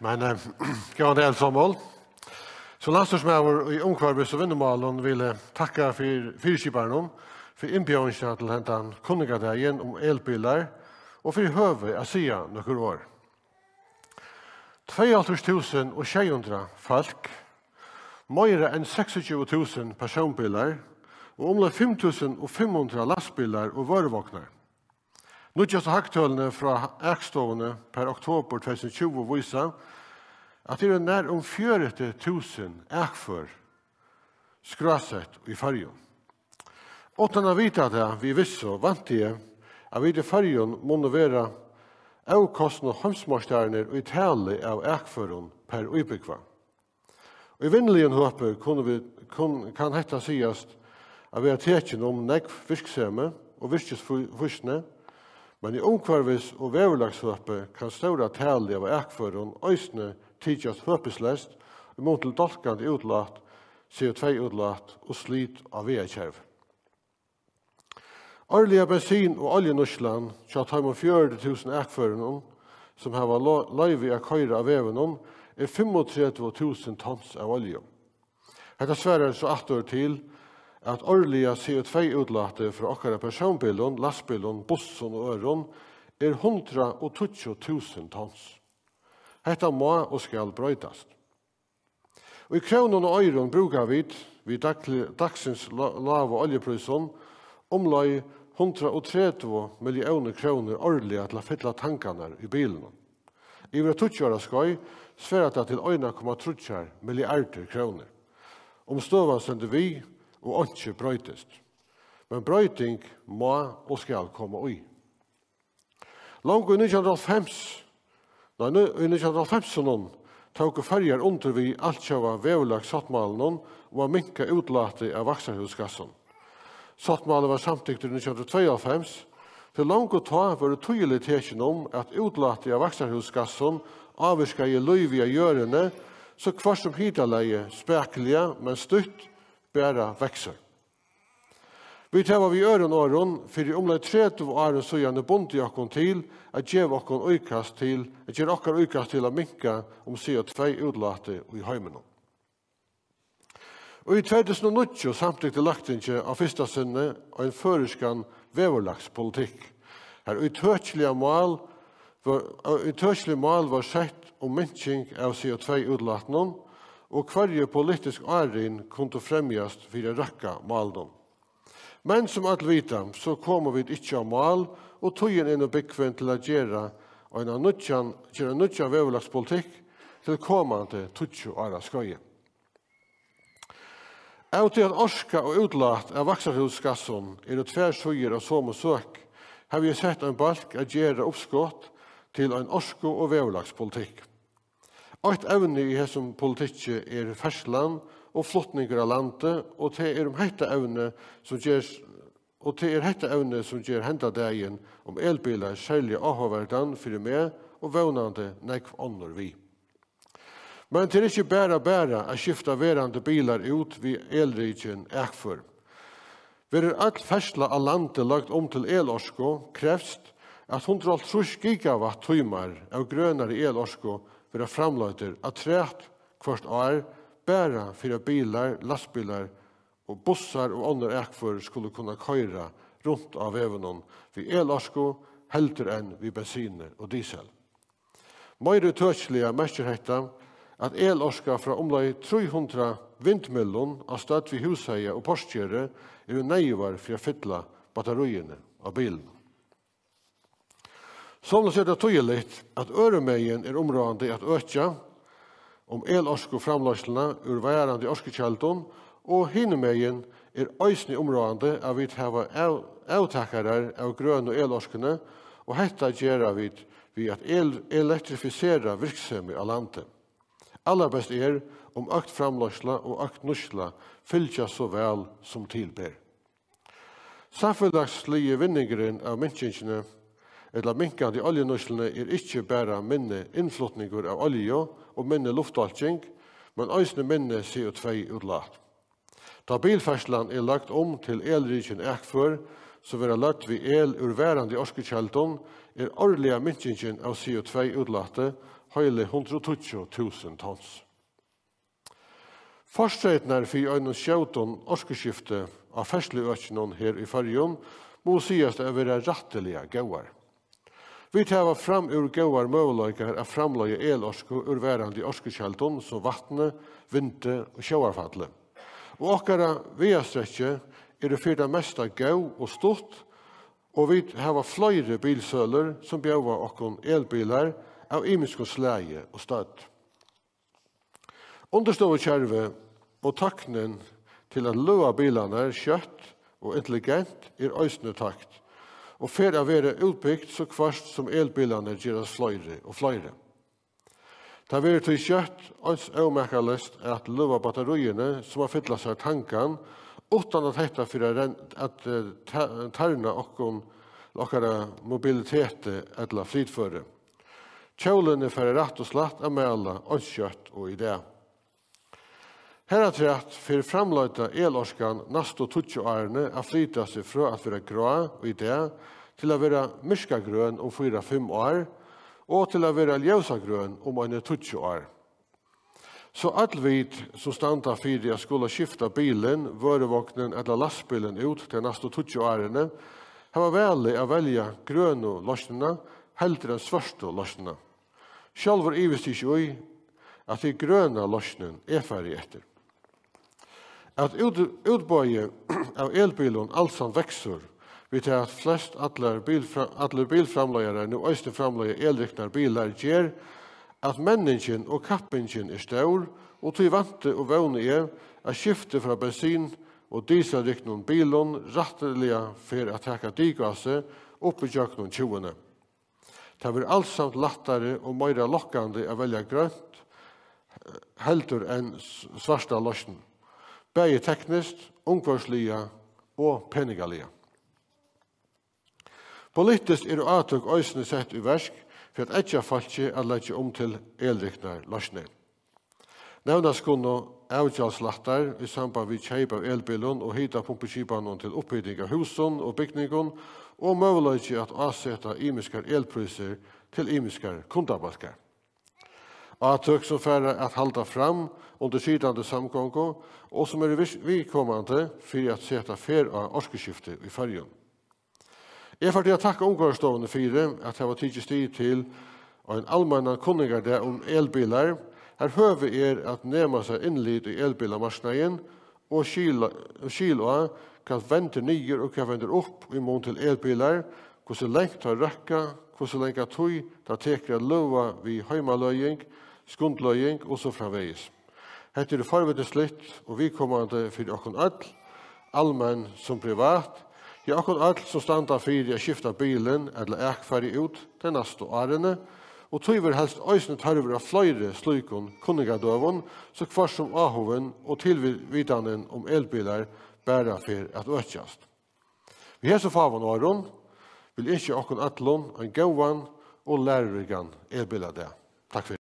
Men kan det allesammans. Så landstorsmæver i omkvarvis og vinnemalen ville takka for fyrskiparen for innbjørnsene til hentan kunnigadegen om elbilar og for høve å si noen år. 22.600 folk, mer enn 26.000 personbilar og omlag 5.500 lastbilar og varevognar. Nødjaste haktølene fra Ekstovene per oktober 2020 viser at det er nær 40.000 ekfør skrasett i fargen. Åttan å vite det vi visste vant jeg at vi i fargen måtte være avkostende hømsmålstærner og i tale av ekføren per utbyggva. Og i vinneligen håper kan dette sies at vi har tekjen om nekv virksomhet og virkesfuskene, men i omkvarvis og veverlagshøpe kan større tale av ekføren øysene tidjas høpeslest imot til dolkande utlatt, CO2-utlatt og slit av veakjerv. Årlige bensin- og oljenursland kjalt heim 40.000 ekføren som har løyve av køyre av veven er 35.000 tons av olje. Dette sverer så atter til at årlige CO2-utlatet fra okkara personbilen, lastbilen, bussen og øren er 120.000 tons. Dette må og skal brøytast. Og i kronen og øyren brukar vi dagsens lave oljeprisen omlag 130 millioner kroner årlig til å fylle tankene i bilen. I våre 20 åra skoj sværer det til 1,3 milliarder kroner. Støvan sender vi og ikke brøytest. Men brøyting må og skal komme ui. Langt i 1950 tok ferger under vi altkjøva veverlagssattmalen og minka utlatet av vaksarhusgassen. Sattmalen var samtidig i 1992, til langt og ta var det tydelig tekjen om at utlatet av vaksarhusgassen avvirka i løyvige gjørende, så hver som hitaleie spekelige, men stutt, bæra vekser. Vi tar vi øren åren, for i omlag 30 åren så gjerne bonde okken til at gjøre okken utkast til, at gjøre okker utkast til å minka om CO2-utlatet i heimen. Og i 2009 samtidig lagt ikke av første sinne av en føreskan veverlagspolitikk. Her uttøtslige mål var sett om minking av CO2-utlaten, og hver politisk ærin kunne fremjast for å røkka målen. Men som alt vita, så kommer vi ikke av mål, og tog inn og byggven til å gjøre en nødjan veverlagspolitikk til kommande 20 åra skøye. Av til at orska og utlatt av vaksarhusgassen det tversøyer og som søk, har vi sett en balk å gjøre oppskott til en orsko- og veverlagspolitikk. Et evne i hessum politikk fersland og flottninger av landet, og det hette evne som gjør hendadegen om elbiler særlig avhåverdan for meg og vånande nekv ånder vi. Men det ikke bare å skifte verande bilar ut vid elriken ekfor. Ved alt fersla av landet lagt om til elorsko krevst at 130 gigawatt-timer av grønare elorsko vil framløyter at træt hvert år bare for bilar, lastbilar og bussar og andre ekfor skulle kunne køyre rundt av vevenon vid elorsko helter enn vid bensiner og diesel. Meire tøtslige merker hetta at elorska fra omlag 300 vindmillon av støtt vid Huseie og Porskjere neivar for å fylle batteriene av bilen. Sånn er det tydelig at øremeien områdende at økja om elorsko framløsene ur værende orskekjeldon, og hinnemeien øysene områdende av vi har avtakere av grønne og elorskene, og hetta gjør vi at elektrifisere virksomhet av landet. Aller best om økt framløsene og økt nursla fylltja så vel som tilber. Samfunnslige vinningeren av minkingene eller minkande oljenusslene ikke bare minne innflutninger av olje og minne luftvalging, men også minne CO2-utlatt. Da bilferslan lagt om til elriken ekfør, så vil lagt vi el ur værende orskekjeldon, årlige minkingen av CO2-utlattet hele 120.000 tons. Forstreitnar for en skjøton orskeskifte av fersleøkene her i Førjun må sies å være rettelige gauar. Vi tar fram ur gauar møveløyker av framløye elorske ur værende orskeskjelton som vattne, vinte og sjøarfatle. Og okkara veastrekje det for det meste gau og stort, og vi har flere bilsøler som bjøver okkon elbiler av imiskon slæge og stødd. Understående og takknen til at løa bilene kjøtt og intelligent øysende takt, og for å være utbyggt så kvart som elbilene gjøres flere og flere. Det har vært til kjøtt og avmerkelest at løa batteriene som har fytlet seg tanken, utan at dette for at tarna okkara mobilitet eller flytføre. Kjølene for rett og slett å male kjøtt og idé. Her er trett for framløyta elorskan nasto 20 årene å flytta seg fra at være grå og idé til å være myrskagrøn om 4-5 år og til å være ljøsagrøn om 20 år. Så allvid som standa fyrir å skulle skifta bilen, vørevåknen eller lastbilen ut til neste 20 årene, har vært å velge grønne løsningene heldre enn svarte løsningene. Selv var ivist ikke ui at de grønne løsningene ferdig etter. At utbøye av elbilen allsamt vekser, vet jeg at flest alle bilframløyere nå øyne framløye elriknar biler gjør at menningen og kappingen stor, og til vante og vågne at skifte fra bensin og dieselriknum bilen rettelig for å takke digasse opp i jøkken 20. Det blir allsamt lettere og mer lokkende å velge grønt heldur enn svarta løsning. Begge teknisk, ungførslige og penningalige. Politisk det avtøk øysene sett i versk for at ikke falske å legge til elriknar løsning. Nevnes kunne avgjaldslattar i samband med kjeip av elbilen og hita pumpeskipanen til oppbygging av husen og bygningen og mulighet at avsette imiskar elpriser til imiskar kundabalkar. Avtøk som færre at halda fram under sidande samgångo og som vidkommande for at sette fer av orskeskifte i Førjun. Jeg får til å takke omgårdsstående for at jeg var tidlig tid til en allmenn kunningarde om elbiler. Her høver at nema seg innlid i elbilermarsnaden og skilo hva venter nye og hva venter opp i mån til elbiler, hvordan lengt tar røkka, hvordan lengt tog tar teker løva ved heimaløying, skundløying og så framveis. Hette det forvedenslitt og vidkommande for okkon all, allmenn som privat, ja, okkon all som standa fyrir å skifta bilen eller ekfari ut til neste årene, og tøyver helst øysene tarver av flere slukon kunningadøven, så kvar som ahoven og tilvidanen om elbiler bæra for at økjast. Vi har så favan åren, vil ikke okkon allon en gauan og lærerigan elbiler det. Takk for.